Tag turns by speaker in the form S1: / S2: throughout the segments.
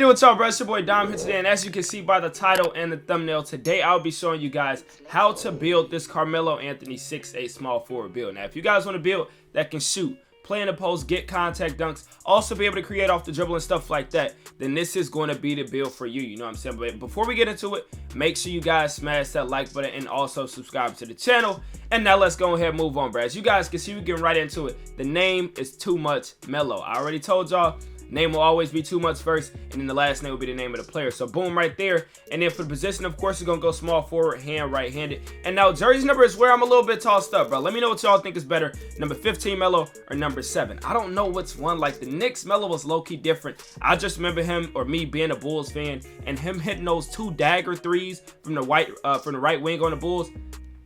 S1: good with y'all, bro? It's your boy Dom here today, and as you can see by the title and the thumbnail, today I'll be showing you guys how to build this Carmelo Anthony 6'8" small forward build. Now, if you guys want to build that can shoot, play in the post, get contact dunks, also be able to create off the dribble and stuff like that, then this is going to be the build for you, you know what I'm saying? But before we get into it, make sure you guys smash that like button and also subscribe to the channel. And now let's go ahead and move on, bro. As you guys can see, we're getting right into it. The name is Too Much Melo. I already told y'all, name will always be Too Much first, and then the last name will be the name of the player. So boom, right there. And then for the position, of course, we're gonna go small forward, hand, right-handed. And now jersey number is where I'm a little bit tossed up, bro. Let me know what y'all think is better, number 15 Melo or number 7. I don't know which one. Like, the Knicks Melo was low-key different. I just remember him, or me being a Bulls fan, and him hitting those 2 dagger threes from the right wing on the Bulls.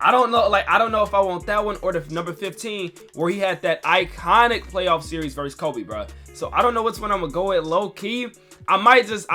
S1: I don't know, like, I don't know if I want that one or the number 15 where he had that iconic playoff series versus Kobe, bro. So I don't know which one I'm gonna go with. Low key, I might just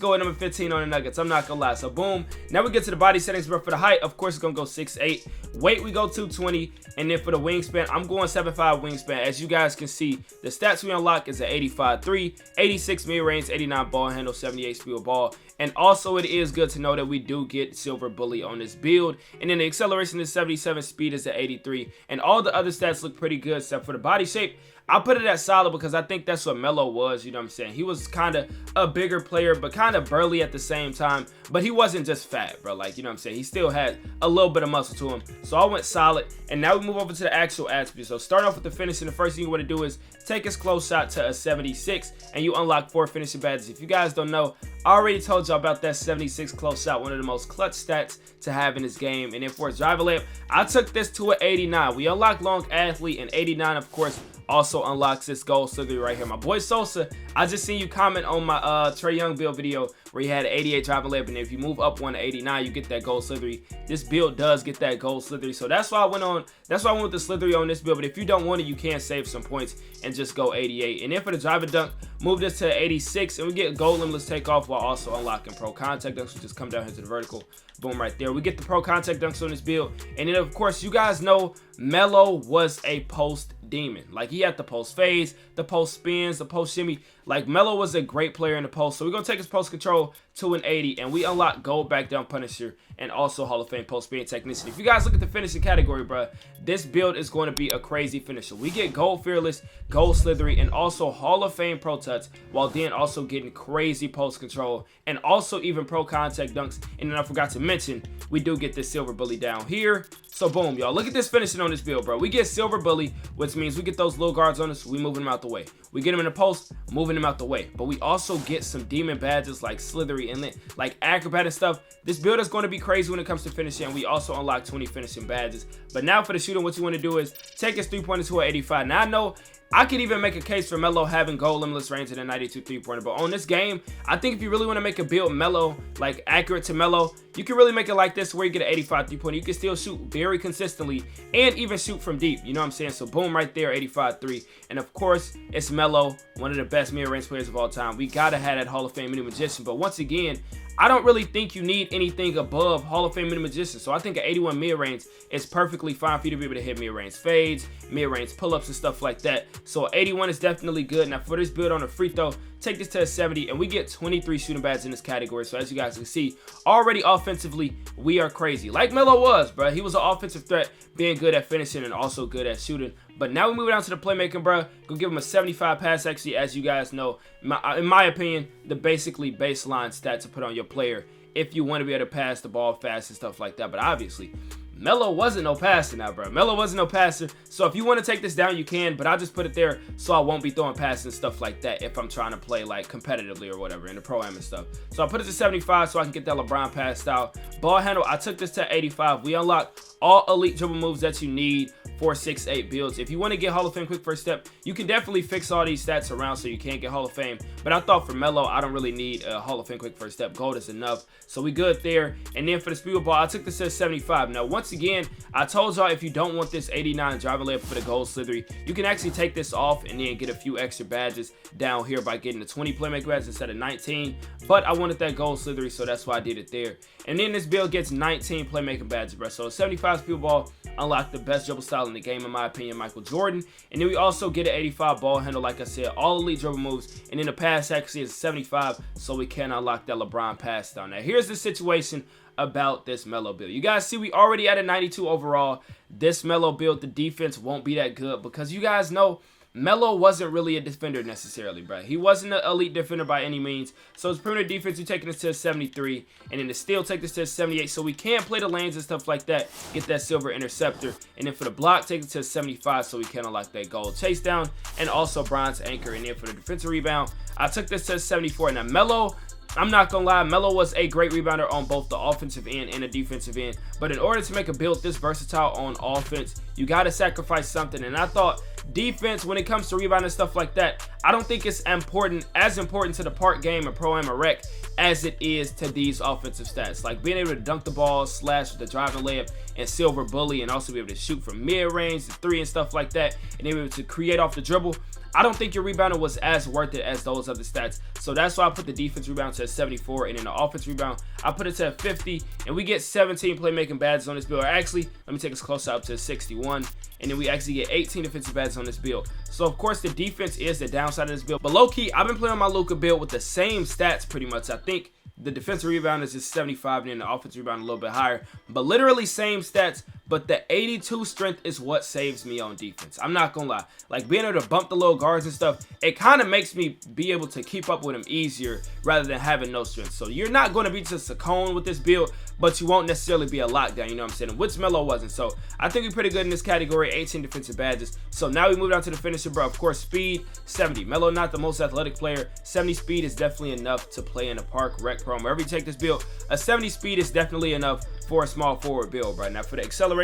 S1: go with number 15 on the Nuggets. I'm not gonna lie. So boom, now we get to the body settings, bro. For the height, of course, it's gonna go 6'8". Weight, we go 220, and then for the wingspan, I'm going 7'5" wingspan. As you guys can see, the stats we unlock is an 85.3, 86 mid-range, 89 ball handle, 78 speed of ball. And also, it is good to know that we do get silver bully on this build. And then the acceleration is 77, speed is at 83, and all the other stats look pretty good except for the body shape. I put it at solid because I think that's what Melo was, you know what I'm saying? He was kind of a bigger player, but kind of burly at the same time. But he wasn't just fat, bro. Like, you know what I'm saying? He still had a little bit of muscle to him. So I went solid. And now we move over to the actual attributes. So start off with the finishing. The first thing you want to do is take his close shot to a 76, and you unlock 4 finishing badges. If you guys don't know, I already told y'all about that 76 close shot, one of the most clutch stats to have in this game. And then for his driver layup, I took this to an 89. We unlocked long athlete, and 89, of course, also unlocks this gold slithery right here. My boy Sosa, I just seen you comment on my Trae Young build video where he had an 88 driving layup, and if you move up one to 89, you get that gold slithery. This build does get that gold slithery, so that's why I went with the slithery on this build. But if you don't want it, you can save some points and just go 88. And then for the driver dunk, move this to 86, and we get gold limitless takeoff while also unlocking pro contact dunks. We just come down here to the vertical. Boom, right there. We get the pro contact dunks on this build. And then, of course, you guys know Melo was a post demon. Like, he had the post fades, the post spins, the post shimmy. Like, Melo was a great player in the post. So we're going to take his post control to an 80, and we unlock gold back down punisher and also Hall of Fame post spin technicity. If you guys look at the finishing category, bro, this build is going to be a crazy finisher. We get gold fearless, gold slithery, and also Hall of Fame pro touch, while then also getting crazy post control and also even pro contact dunks. And then I forgot to mention, we do get this silver bully down here. So boom, y'all, look at this finishing on this build, bro. We get silver bully, which means we get those little guards on us, we moving them out the way. We get them in the post, moving them out the way. But we also get some demon badges like slithery and like acrobat and stuff. This build is going to be crazy when it comes to finishing. We also unlock 20 finishing badges. But now for the shooting, what you want to do is take his 3-pointer to an 85. Now I know I could even make a case for Melo having gold limitless range in a 92 3-pointer, but on this game, I think if you really want to make a build Melo, like accurate to Melo, you can really make it like this where you get an 85 3-pointer. You can still shoot very consistently and even shoot from deep, you know what I'm saying? So boom, right there, 85 3. And of course, it's Melo, one of the best mid-range players of all time. We gotta have that Hall of Fame mini magician, but once again, I don't really think you need anything above Hall of Fame mini magician. So I think an 81 mid-range is perfectly fine for you to be able to hit mid-range fades, mid-range pull-ups and stuff like that. So 81 is definitely good. Now for this build on a free throw, take this to a 70, and we get 23 shooting badges in this category. So as you guys can see, already offensively, we are crazy. Like Melo was, bro. He was an offensive threat, being good at finishing and also good at shooting. But now we move down to the playmaking, bro. Gonna give him a 75 pass actually, as you guys know. In my opinion, the basically baseline stat to put on your player if you want to be able to pass the ball fast and stuff like that. But obviously, Melo wasn't no passer now, bro. Melo wasn't no passer. So if you want to take this down, you can. But I just put it there so I won't be throwing passes and stuff like that if I'm trying to play like competitively or whatever in the pro-am and stuff. So I put it to 75 so I can get that LeBron pass style. Ball handle, I took this to 85. We unlock all elite dribble moves that you need for 6'8" builds. If you want to get Hall of Fame quick first step, you can definitely fix all these stats around so you can't get Hall of Fame. But I thought for Melo, I don't really need a Hall of Fame quick first step. Gold is enough. So we good there. And then for the speed of ball, I took this to 75. Now, once again, I told y'all if you don't want this 89 driver layup for the gold slithery, you can actually take this off and then get a few extra badges down here by getting the 20 playmaker badges instead of 19. But I wanted that gold slithery, so that's why I did it there. And then this build gets 19 playmaking badges, bro. So 75 speed ball, unlock the best dribble style in the game, in my opinion, Michael Jordan. And then we also get an 85 ball handle, like I said, all elite dribble moves. And then the pass accuracy is 75, so we can unlock that LeBron pass down. Now, here's the situation about this Melo build. You guys see we already at a 92 overall. This Melo build, the defense won't be that good because you guys know Melo wasn't really a defender necessarily, bro. He wasn't an elite defender by any means. So his perimeter defense, you're taking this to a 73, and then the steal take this to a 78. So we can play the lanes and stuff like that, get that silver interceptor, and then for the block, take it to a 75, so we can unlock that gold chase down, and also bronze anchor. And then for the defensive rebound, I took this to a 74. Now Melo, I'm not gonna lie, Melo was a great rebounder on both the offensive end and the defensive end. But in order to make a build this versatile on offense, you gotta sacrifice something. And I thought defense, when it comes to rebounding and stuff like that, I don't think it's as important to the park game and pro-am or rec as it is to these offensive stats. Like being able to dunk the ball, slash with the driving layup, and silver bully, and also be able to shoot from mid-range, the three and stuff like that, and be able to create off the dribble. I don't think your rebounder was as worth it as those other stats. So that's why I put the defense rebound to a 74, and then the offense rebound, I put it to a 50, and we get 17 playmaking badges on this build. Or actually, let me take us closer up to a 61, and then we actually get 18 defensive badges on this build. So of course the defense is the downside of this build, but low-key, I've been playing my Luka build with the same stats pretty much. I think the defensive rebound is just 75, and then the offensive rebound a little bit higher, but literally same stats. But the 82 strength is what saves me on defense. I'm not gonna lie. Like being able to bump the little guards and stuff, it kind of makes me be able to keep up with them easier rather than having no strength. So you're not going to be just a cone with this build, but you won't necessarily be a lockdown, you know what I'm saying? Which Melo wasn't. So I think we're pretty good in this category, 18 defensive badges. So now we move down to the finisher, bro. Of course, speed, 70. Melo not the most athletic player. 70 speed is definitely enough to play in a park, rec, pro. Wherever you take this build, a 70 speed is definitely enough for a small forward build, right? Now for the acceleration,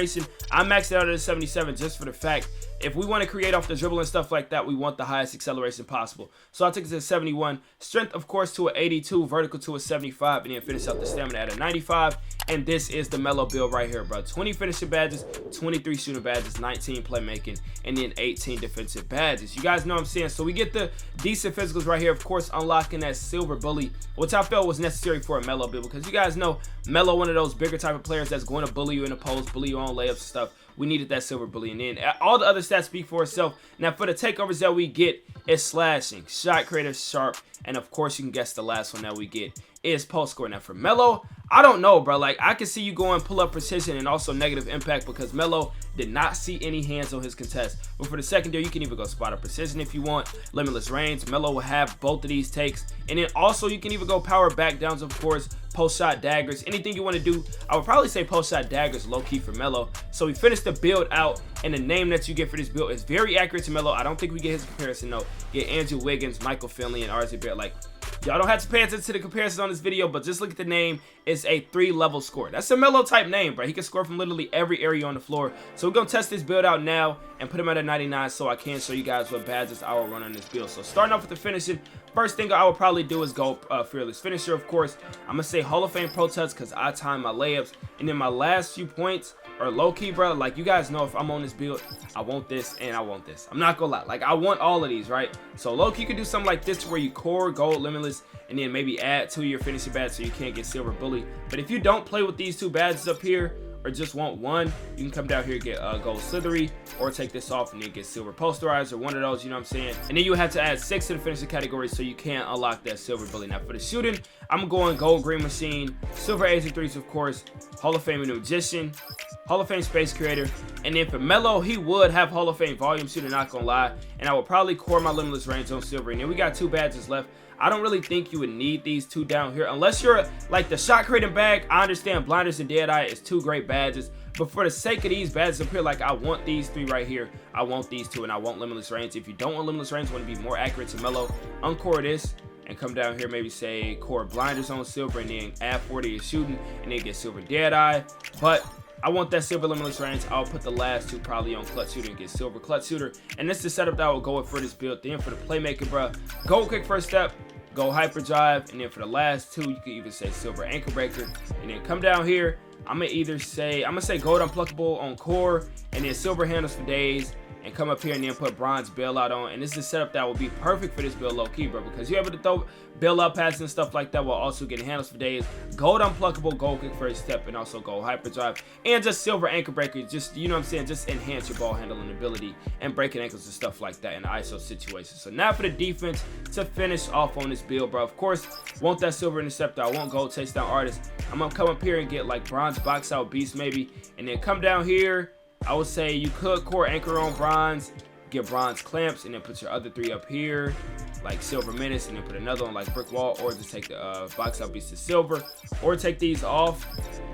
S1: I maxed it out at a 77 just for the fact, if we want to create off the dribble and stuff like that, we want the highest acceleration possible. So I took it to a 71. Strength, of course, to an 82. Vertical to a 75. And then finish up the stamina at a 95. And this is the Melo build right here, bro. 20 finishing badges, 23 shooting badges, 19 playmaking, and then 18 defensive badges. You guys know what I'm saying? So we get the decent physicals right here. Of course, unlocking that silver bully, which I felt was necessary for a Melo build, because you guys know Melo, one of those bigger type of players that's going to bully you in the post, bully you on layups and stuff. We needed that silver bully, and then all the other stats speak for itself. Now for the takeovers that we get is slashing, shot creator, sharp, and of course you can guess the last one that we get is post score. Now for Melo, I don't know, bro. Like I can see you going pull up precision and also negative impact, because Melo did not see any hands on his contest. But for the secondary, you can even go spot up precision if you want, limitless range. Melo will have both of these takes, and then also you can even go power back downs, of course, post shot daggers, anything you want to do. I would probably say post shot daggers low key for Melo. So we finished the build out, and the name that you get for this build is very accurate to Melo. I don't think we get his comparison though. Get Andrew Wiggins, Michael Finley, and RJ Barrett. Like, y'all don't have to pay attention to the comparisons on this video, but just look at the name. It's a 3-level score. That's a Melo type name, bro. He can score from literally every area on the floor. So we're gonna test this build out now and put him at a 99, so I can show you guys what badges I will run on this build. So starting off with the finishing, first thing I will probably do is go fearless finisher. Of course, I'm gonna say Hall of Fame Pro Touch because I time my layups, and then my last few points are low key, bro. Like you guys know, if I'm on this build, I want this and I want this. I'm not gonna lie, like I want all of these, right? So low key, you can do something like this where you core gold limitless, and then maybe add 2 of your finishing badges so you can't get silver bully. But if you don't play with these 2 badges up here, or just want one, you can come down here and get gold slithery, or take this off and then get silver posterizer, one of those, you know what I'm saying? And then you have to add 6 to the finishing category so you can unlock that silver bully. Now for the shooting, I'm going gold green machine, silver A's and 3s, of course, Hall of Fame magician, Hall of Fame space creator, and then for Melo, he would have Hall of Fame volume shooter, not gonna lie, and I will probably core my limitless range on silver. And then we got 2 badges left. I don't really think you would need these 2 down here unless you're like the shot creating bag. I understand blinders and dead eye is 2 great badges, but for the sake of these badges up here, like I want these 3 right here, I want these 2, and I want limitless range. If you don't want limitless range, want to be more accurate to Melo, uncore this and come down here, maybe say core blinders on silver, and then add 40 to your shooting, and then get silver dead eye. But I want that silver limitless range. I'll put the last 2 probably on clutch shooter and get silver clutch shooter. And this is the setup that I will go with for this build. Then for the playmaking, bro, gold quick first step, go hyperdrive, and then for the last 2, you can even say silver anchor breaker. And then come down here, I'm gonna say gold unpluckable on core, and then silver handles for days, and come up here and then put bronze bailout on. And this is a setup that will be perfect for this build low key, bro, because you're able to throw bailout passes and stuff like that while also getting handles for days, gold unpluckable, gold quick first step, and also gold hyperdrive, and just silver anchor breaker. Just, you know what I'm saying, just enhance your ball handling ability and breaking ankles and stuff like that in the ISO situation. So now for the defense to finish off on this build, bro. Of course, want that silver interceptor. I want gold chase down artist. I'm gonna come up here and get like bronze box out beast maybe, and then come down here. I would say you could core anchor on bronze, get bronze clamps, and then put your other 3 up here, like silver menace, and then put another one like brick wall, or just take the box out beast to silver, or take these off.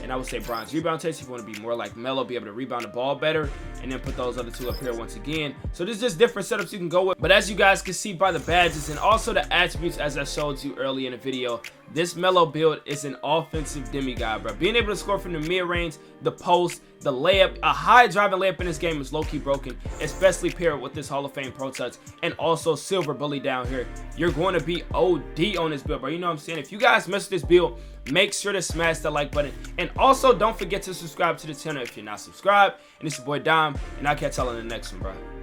S1: And I would say bronze rebound chase if you want to be more like Melo, be able to rebound the ball better, and then put those other 2 up here once again. So there's just different setups you can go with. But as you guys can see by the badges and also the attributes as I showed you early in the video, this Melo build is an offensive demigod, bro. Being able to score from the mid-range, the post, the layup, a high driving layup in this game is low-key broken, especially paired with this Hall of Fame Pro Touch and also silver bully down here. You're going to be OD on this build, bro. You know what I'm saying? If you guys mess with this build, make sure to smash the like button, and also don't forget to subscribe to the channel if you're not subscribed. And it's your boy Dom, and I'll catch y'all in the next one, bro.